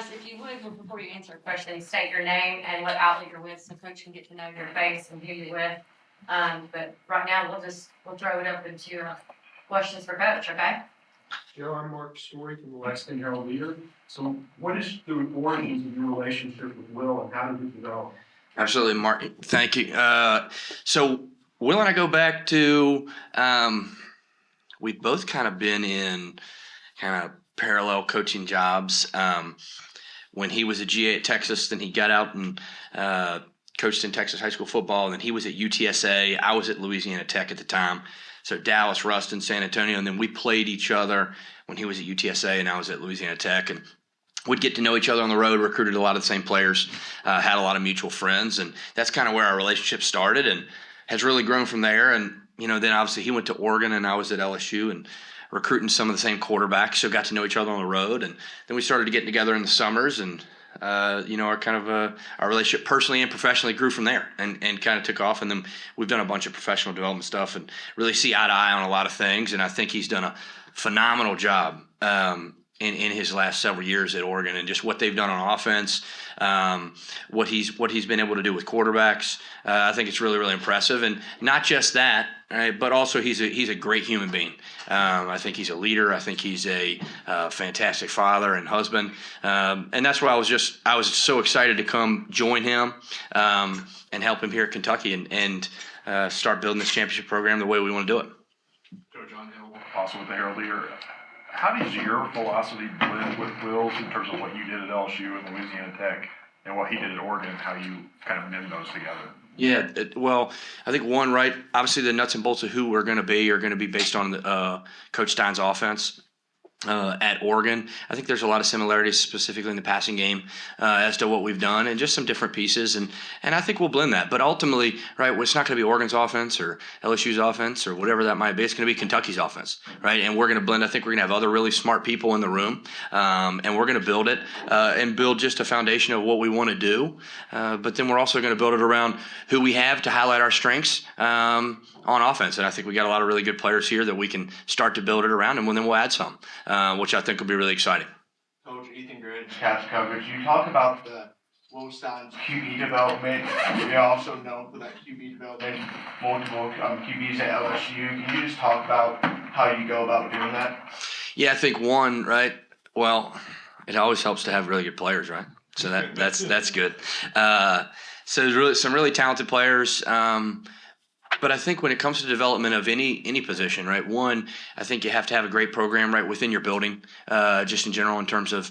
guys, if you would, before you answer a question, state your name and what outlet you're with so Coach can get to know your face and who you're with. But right now, we'll throw it open to questions for Coach, okay? Joe, I'm Mark Story from the Lexington Herald-Leader. So what is the origins of your relationship with Will and how did it develop? Absolutely, Mark. Thank you. So Will and I go back to, we've both kind of been in kind of parallel coaching jobs. When he was a GA at Texas, then he got out and coached in Texas high school football. And then he was at UTSA. I was at Louisiana Tech at the time. So Dallas, Ruston, San Antonio. And then we played each other when he was at UTSA and I was at Louisiana Tech. And we'd get to know each other on the road, recruited a lot of the same players, had a lot of mutual friends. And that's kind of where our relationship started and has really grown from there. And, then obviously he went to Oregon and I was at LSU and recruiting some of the same quarterbacks. So got to know each other on the road. And then we started to get together in the summers and, our relationship personally and professionally grew from there and kind of took off. And then we've done a bunch of professional development stuff and really see eye to eye on a lot of things. And I think he's done a phenomenal job in his last several years at Oregon and just what they've done on offense, what he's been able to do with quarterbacks. I think it's really, really impressive. And not just that, right, but also he's a great human being. I think he's a leader. I think he's a fantastic father and husband. And that's why I was so excited to come join him and help him here at Kentucky and start building this championship program the way we want to do it. Joe John Hill, also with the Herald-Leader. How does your philosophy blend with Will's in terms of what you did at LSU and Louisiana Tech and what he did at Oregon, how you kind of mend those together? Yeah, well, I think one, right, obviously the nuts and bolts of who we're going to be based on Coach Stein's offense. At Oregon, I think there's a lot of similarities, specifically in the passing game, as to what we've done, and just some different pieces, and I think we'll blend that. But ultimately, right, it's not going to be Oregon's offense or LSU's offense or whatever that might be. It's going to be Kentucky's offense, right? And we're going to blend. I think we're going to have other really smart people in the room, and we're going to build it and build just a foundation of what we want to do. But then we're also going to build it around who we have to highlight our strengths on offense, and I think we got a lot of really good players here that we can start to build it around, and then we'll add some. Which I think will be really exciting. Coach Ethan Gridge, Caps coverage. You talk about the Will Stein's QB development. You're also known for that QB development, multiple QBs at LSU. Can you just talk about how you go about doing that? Yeah, I think one, right? Well, it always helps to have really good players, right? So that's good. So there's really some really talented players. But I think when it comes to development of any position, right, one, I think you have to have a great program right within your building, just in general in terms of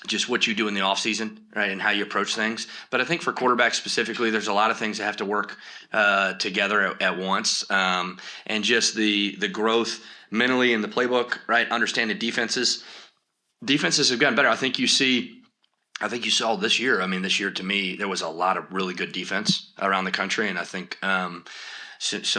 just what you do in the off season, right, and how you approach things. But I think for quarterbacks specifically, there's a lot of things that have to work together at once, and just the growth mentally in the playbook, right, understanding defenses. Defenses have gotten better. I think you saw this year. I mean, this year to me, there was a lot of really good defense around the country, and I think some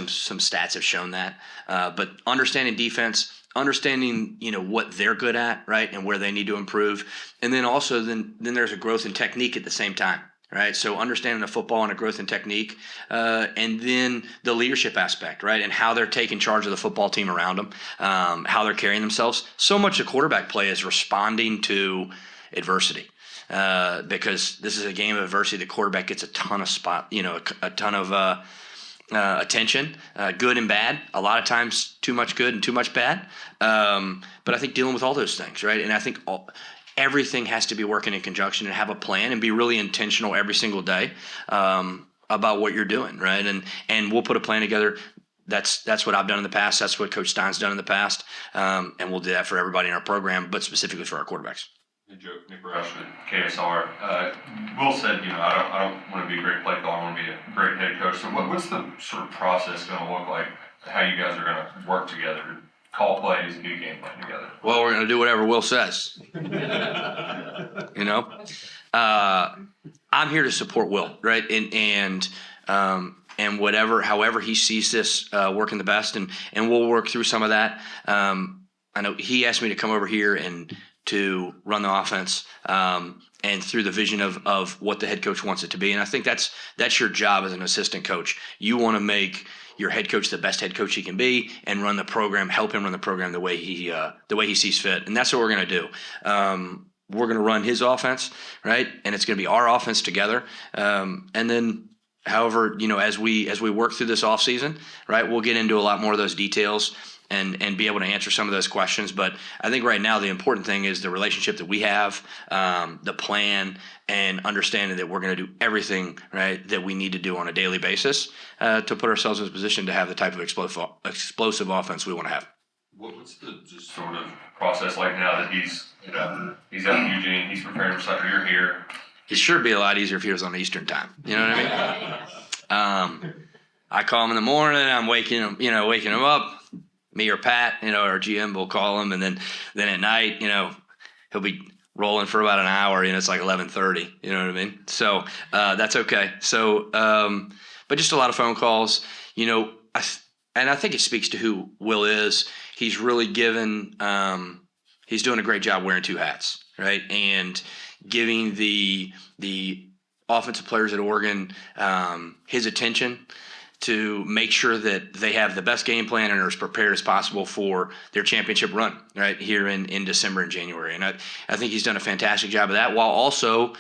stats have shown that. But understanding defense, understanding what they're good at, right, and where they need to improve, and then also then there's a growth in technique at the same time, right? So understanding the football and a growth in technique, and then the leadership aspect, right, and how they're taking charge of the football team around them, how they're carrying themselves. So much of quarterback play is responding to adversity. Because this is a game of adversity. The quarterback gets a ton of a ton of attention, good and bad. A lot of times, too much good and too much bad. But I think dealing with all those things, right? And I think everything has to be working in conjunction and have a plan and be really intentional every single day about what you're doing, right? And we'll put a plan together. That's what I've done in the past. That's what Coach Stein's done in the past, and we'll do that for everybody in our program, but specifically for our quarterbacks. Nick Rush with KSR. Will said, I don't want to be a great play caller, I want to be a great head coach. So what's the sort of process going to look like, how you guys are going to work together, call plays, do game plan together? Well, we're going to do whatever Will says. I'm here to support Will, right? And however he sees this working the best, and we'll work through some of that. I know he asked me to come over here and to run the offense and through the vision of what the head coach wants it to be. And I think that's your job as an assistant coach. You want to make your head coach the best head coach he can be and run the program, help him run the program the way he sees fit. And that's what we're going to do. we're going to run his offense, right? And it's going to be our offense together. And then, however, as we work through this offseason, right, we'll get into a lot more of those details and be able to answer some of those questions. But I think right now the important thing is the relationship that we have, the plan, and understanding that we're going to do everything, right, that we need to do on a daily basis to put ourselves in a position to have the type of explosive offense we want to have. What's the just sort of process like now that he's out in Eugene, he's preparing for soccer, you're here? It sure would be a lot easier if he was on Eastern time. You know what I mean? I call him in the morning. I'm waking him up. Me or Pat, our GM will call him, and then at night, he'll be rolling for about an hour. It's like 11:30. You know what I mean? So that's okay. So, but just a lot of phone calls. And I think it speaks to who Will is. He's really given. He's doing a great job wearing two hats, right? And giving the offensive players at Oregon his attention to make sure that they have the best game plan and are as prepared as possible for their championship run, right, here in December and January. And I think he's done a fantastic job of that while also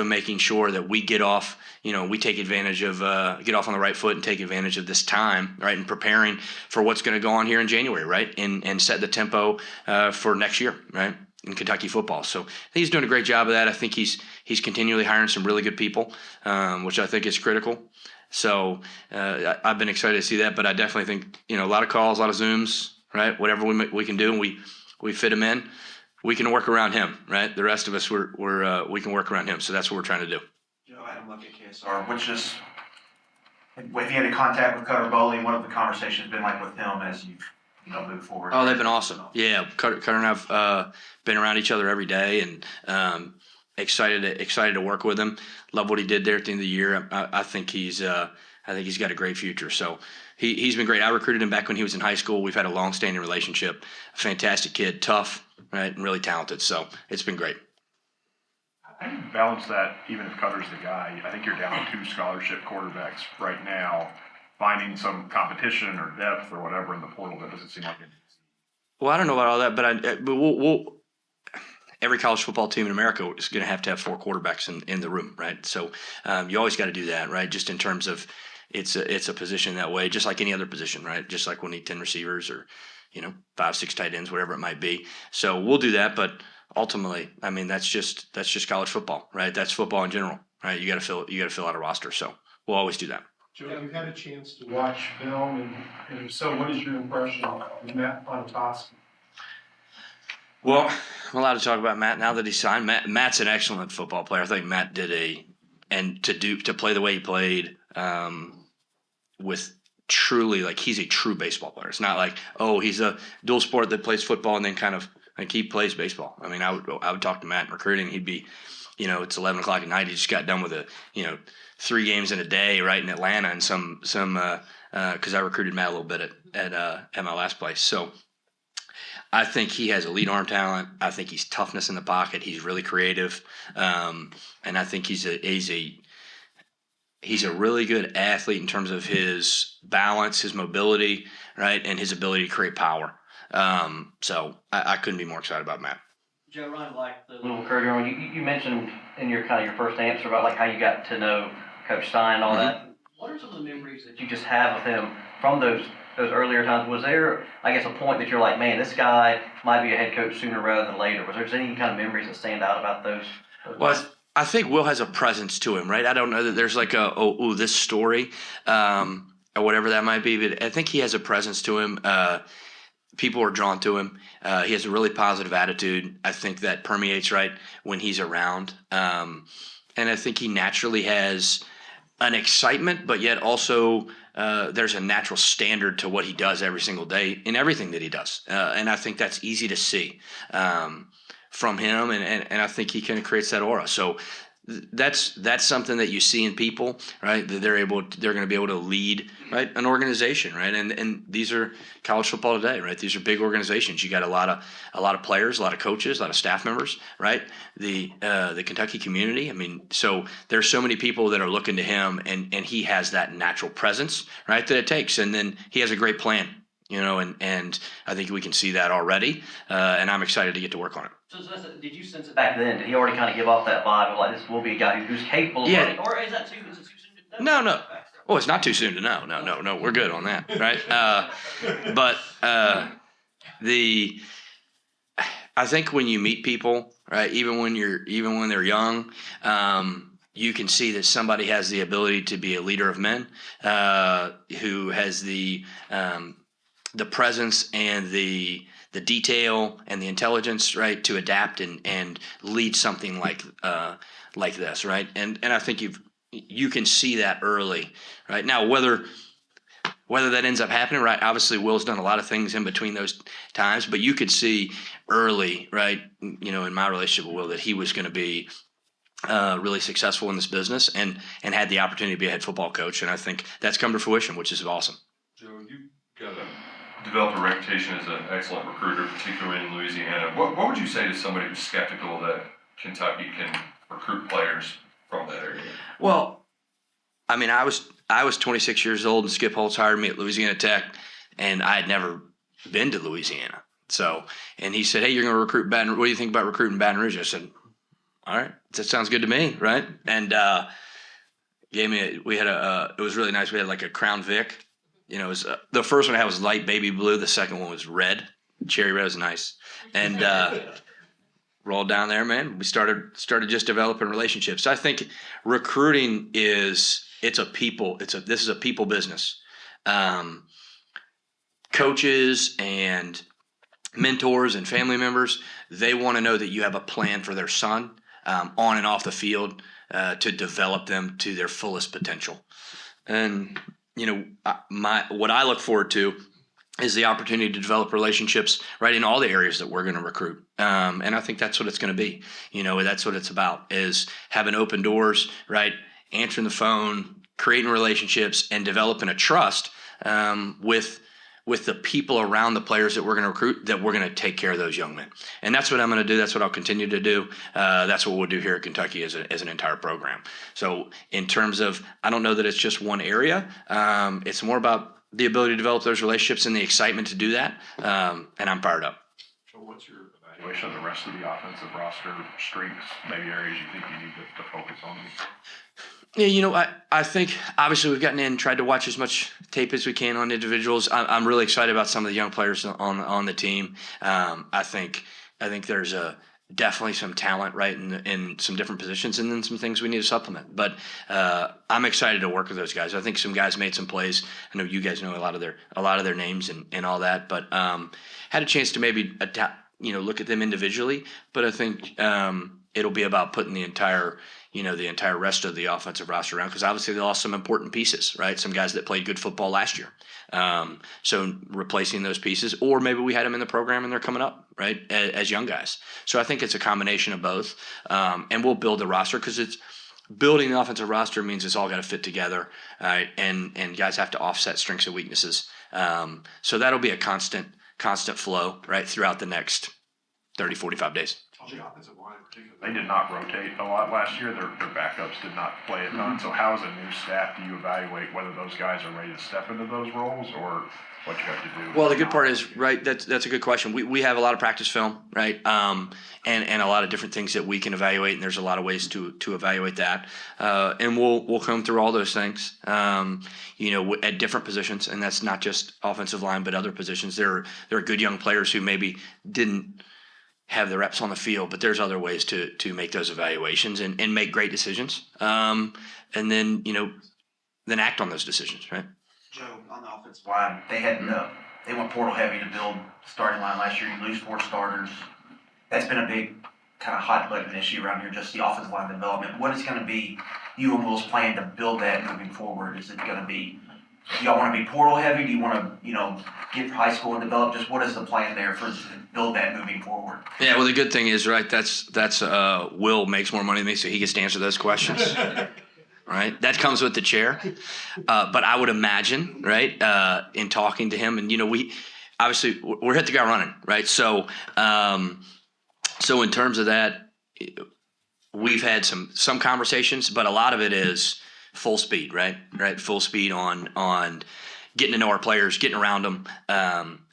making sure that we get off, we take advantage of, get off on the right foot and take advantage of this time, right, and preparing for what's going to go on here in January, right, and set the tempo for next year, right, in Kentucky football. So I think he's doing a great job of that. I think he's continually hiring some really good people, which I think is critical. So I've been excited to see that, but I definitely think, a lot of calls, a lot of Zooms, right? Whatever we can do, and we fit him in. We can work around him, right? The rest of us, we can work around him. So that's what we're trying to do. Adam, look at KSR. Have you had any contact with Cutter Bowling? What have the conversations been like with him as you've moved forward? Oh, they've been awesome. Yeah, Cutter and I've been around each other every day, and excited to work with him. Love what he did there at the end of the year. I think he's got a great future. So he's been great. I recruited him back when he was in high school. We've had a long-standing relationship. Fantastic kid, tough, right, and really talented. So it's been great. How do you balance that, even if Cutter's the guy? I think you're down to 2 scholarship quarterbacks right now. Finding some competition or depth or whatever in the portal, that doesn't seem like it. Well, I don't know about all that, but we'll every college football team in America is going to have 4 quarterbacks in the room, right? So you always got to do that, right? Just in terms of it's a position that way, just like any other position, right? Just like we'll need 10 receivers or 5, 6 tight ends, whatever it might be. So we'll do that, but ultimately, I mean, that's just college football, right? That's football in general, right? You got to fill out a roster, so we'll always do that. Joe, have you had a chance to watch film, and if so, what is your impression of Matt Pontoski? Well, I'm allowed to talk about Matt now that he's signed. Matt's an excellent football player. I think Matt to play the way he played with truly, like, he's a true baseball player. It's not like, he's a dual sport that plays football and then kind of like he plays baseball. I mean, I would talk to Matt in recruiting. He'd be, it's 11 o'clock at night. He just got done with 3 games in a day, right, in Atlanta, and some because I recruited Matt a little bit at my last place. So I think he has elite arm talent. I think he's toughness in the pocket. He's really creative, and I think he's a really good athlete in terms of his balance, his mobility, right, and his ability to create power. So I couldn't be more excited about Matt. Joe, Ryan, like the little curtain on, you mentioned in your first answer about like how you got to know Coach Stein and all that. What are some of the memories that you just have of him from those earlier times? Was there, I guess, a point that you're like, man, this guy might be a head coach sooner rather than later? Was there any kind of memories that stand out about those? Well, I think Will has a presence to him, right? I don't know that there's like this story or whatever that might be, but I think he has a presence to him. People are drawn to him. He has a really positive attitude. I think that permeates right when he's around. And I think he naturally has an excitement, but yet also there's a natural standard to what he does every single day in everything that he does. And I think that's easy to see from him. And I think he kind of creates that aura. So that's something that you see in people, right? That they're going to be able to lead, right, an organization, right? And these are college football today, right? These are big organizations. You got a lot of players, a lot of coaches, a lot of staff members, right? The Kentucky community. I mean, so there's so many people that are looking to him, and he has that natural presence, right, that it takes. And then he has a great plan, and I think we can see that already, and I'm excited to get to work on it. So did you sense it back then? Did he already kind of give off that vibe of like this will be a guy who's capable of running? Or is it too soon to know? No. Oh, it's not too soon to know. No, we're good on that, right? But I think when you meet people, right, even when they're young, you can see that somebody has the ability to be a leader of men, who has the presence and the detail and the intelligence, right, to adapt and lead something like this, right? And I think you can see that early, right? Now whether that ends up happening, right? Obviously, Will's done a lot of things in between those times, but you could see early, right? In my relationship with Will, that he was going to be really successful in this business and had the opportunity to be a head football coach, and I think that's come to fruition, which is awesome. Joe, you've developed a reputation as an excellent recruiter, particularly in Louisiana. What would you say to somebody who's skeptical that Kentucky can recruit players from that area? Well, I mean, I was 26 years old, and Skip Holtz hired me at Louisiana Tech, and I had never been to Louisiana. So, and he said, "Hey, you're going to recruit Baton Rouge. What do you think about recruiting Baton Rouge?" I said, "All right, that sounds good to me," right? And it was really nice. We had like a Crown Vic. It was the first one I had was light baby blue. The second one was red, cherry red. Was nice, and rolled down there, man. We started just developing relationships. So I think recruiting this is a people business. Coaches and mentors and family members, they want to know that you have a plan for their son, on and off the field, to develop them to their fullest potential. And what I look forward to is the opportunity to develop relationships right in all the areas that we're going to recruit. And I think that's what it's going to be. That's what it's about, is having open doors, right? Answering the phone, creating relationships, and developing a trust with the people around the players that we're going to recruit, that we're going to take care of those young men. And that's what I'm going to do. That's what I'll continue to do. That's what we'll do here at Kentucky as an entire program. So in terms of, I don't know that it's just one area. It's more about the ability to develop those relationships and the excitement to do that. And I'm fired up. So what's your evaluation of the rest of the offensive roster strengths, maybe areas you think you need to focus on? Yeah, I think obviously we've gotten in, tried to watch as much tape as we can on individuals. I'm really excited about some of the young players on the team. I think there's definitely some talent, right, in some different positions, and then some things we need to supplement. But I'm excited to work with those guys. I think some guys made some plays. I know you guys know a lot of their names and all that, but had a chance to maybe look at them individually. But I think it'll be about putting the entire rest of the offensive roster around, because obviously they lost some important pieces, right? Some guys that played good football last year. So replacing those pieces, or maybe we had them in the program and they're coming up, right, as young guys. So I think it's a combination of both. And we'll build the roster, because it's building the offensive roster means it's all got to fit together, right? And guys have to offset strengths and weaknesses. So that'll be a constant flow, right, throughout the next 30, 45 days. The offensive line in particular, they did not rotate a lot last year. Their backups did not play a ton. So how, as a new staff, do you evaluate whether those guys are ready to step into those roles, or what you have to do? Well, the good part is, right, that's a good question. We have a lot of practice film, right, and a lot of different things that we can evaluate, and there's a lot of ways to evaluate that. And we'll come through all those things, at different positions, and that's not just offensive line, but other positions. There are good young players who maybe didn't have the reps on the field, but there's other ways to make those evaluations and make great decisions. And then, then act on those decisions, right? Joe, on the offensive line, they went portal heavy to build starting line last year. You lose 4 starters. That's been a big kind of hot button issue around here, just the offensive line development. What is going to be you and Will's plan to build that moving forward? Is it going to be, do y'all want to be portal heavy? Do you want to, get high school and develop? Just what is the plan there to build that moving forward? Yeah, well, the good thing is, right, that's Will makes more money than me, so he gets to answer those questions. Right, that comes with the chair. But I would imagine, right, in talking to him, and we're hit the ground running, right? So in terms of that, we've had some conversations, but a lot of it is full speed, right? Full speed on getting to know our players, getting around them,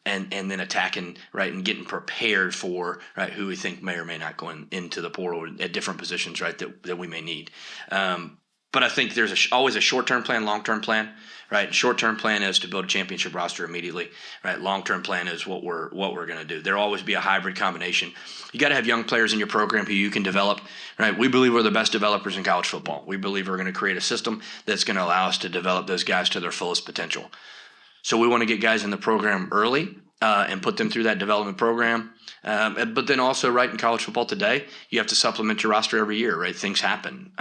and then attacking, right, and getting prepared for, right, who we think may or may not go into the portal at different positions, right, that we may need. But I think there's always a short-term plan, long-term plan, right? Short-term plan is to build a championship roster immediately, right? Long-term plan is what we're going to do. There'll always be a hybrid combination. You got to have young players in your program who you can develop, right? We believe we're the best developers in college football. We believe we're going to create a system that's going to allow us to develop those guys to their fullest potential. So we want to get guys in the program early and put them through that development program. But then also, right, in college football today, you have to supplement your roster every year, right? Things happen,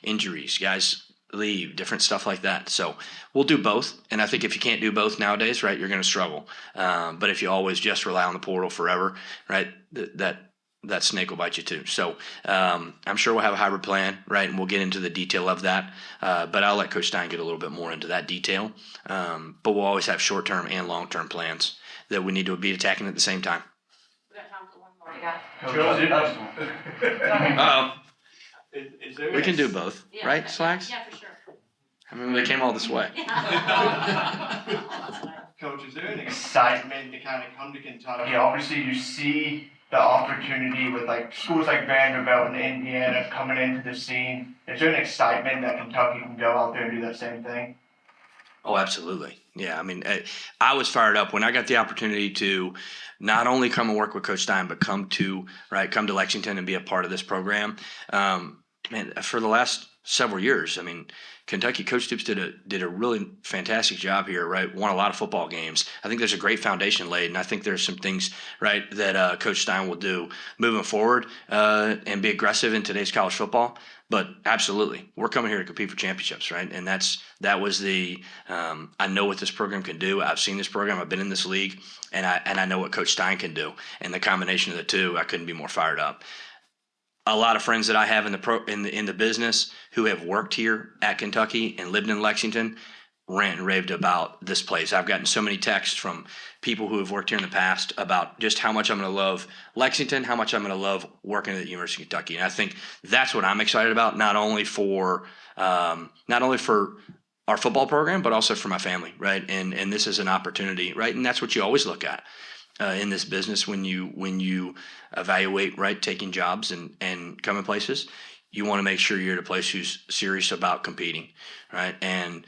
injuries, guys leave, different stuff like that. So we'll do both. And I think if you can't do both nowadays, right, you're going to struggle. But if you always just rely on the portal forever, right, that snake will bite you too. So I'm sure we'll have a hybrid plan, right, and we'll get into the detail of that. But I'll let Coach Stein get a little bit more into that detail. But we'll always have short-term and long-term plans that we need to be attacking at the same time. We got time for one more, you guys. Uh-oh. Is there We can do both, Yeah, right, okay. Slacks? Yeah, for sure. I mean, they came all this way. Coach, is there an excitement to kind of come to Kentucky? Obviously, you see the opportunity with like schools like Vanderbilt and Indiana coming into the scene. Is there an excitement that Kentucky can go out there and do that same thing? Oh, absolutely. Yeah, I mean, I was fired up when I got the opportunity to not only come and work with Coach Stein, but come to Lexington and be a part of this program. Man, for the last several years, I mean, Kentucky Coach Stoops did a really fantastic job here, right? Won a lot of football games. I think there's a great foundation laid, and I think there's some things, right, that Coach Stein will do moving forward and be aggressive in today's college football. But absolutely, we're coming here to compete for championships, right? And that was the I know what this program can do. I've seen this program. I've been in this league, and I know what Coach Stein can do. And the combination of the two, I couldn't be more fired up. A lot of friends that I have in the business who have worked here at Kentucky and lived in Lexington rant and raved about this place. I've gotten so many texts from people who have worked here in the past about just how much I'm going to love Lexington, how much I'm going to love working at the University of Kentucky. And I think that's what I'm excited about, not only for our football program, but also for my family, right? And this is an opportunity, right? And that's what you always look at in this business when you evaluate, right, taking jobs and coming places. You want to make sure you're at a place who's serious about competing, right? And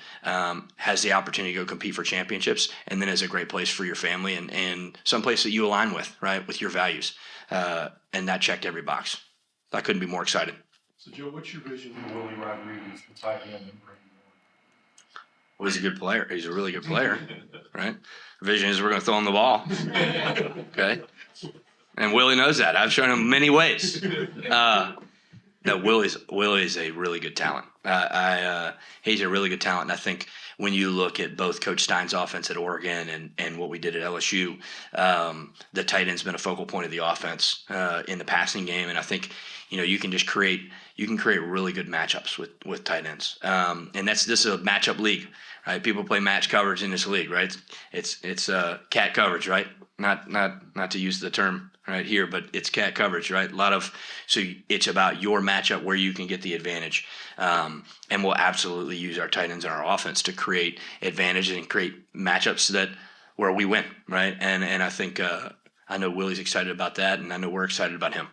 has the opportunity to go compete for championships, and then is a great place for your family and some place that you align with, right, with your values. And that checked every box. I couldn't be more excited. So Joe, what's your vision for Willie Rodriguez, the tight end that bring Well, he's a good player. He's a really good player, right? Vision is we're going to throw him the ball, okay? And Willie knows that. I've shown him many ways. No, Willie's a really good talent. He's a really good talent, and I think when you look at both Coach Stein's offense at Oregon and what we did at LSU, the tight end's been a focal point of the offense in the passing game, and I think you can just create really good matchups with tight ends, and this is a matchup league, right? People play match coverage in this league, right? It's cat coverage, right? Not to use the term right here, but it's cat coverage, right? So it's about your matchup where you can get the advantage. And we'll absolutely use our tight ends in our offense to create advantage and create matchups where we win, right? And I think I know Willie's excited about that, and I know we're excited about him.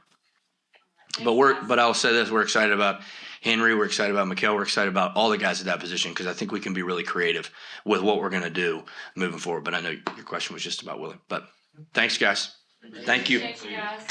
But I'll say this: we're excited about Henry, we're excited about Mikhail, we're excited about all the guys at that position because I think we can be really creative with what we're going to do moving forward. But I know your question was just about Willie. But thanks, guys. Thank you. Thank you, guys.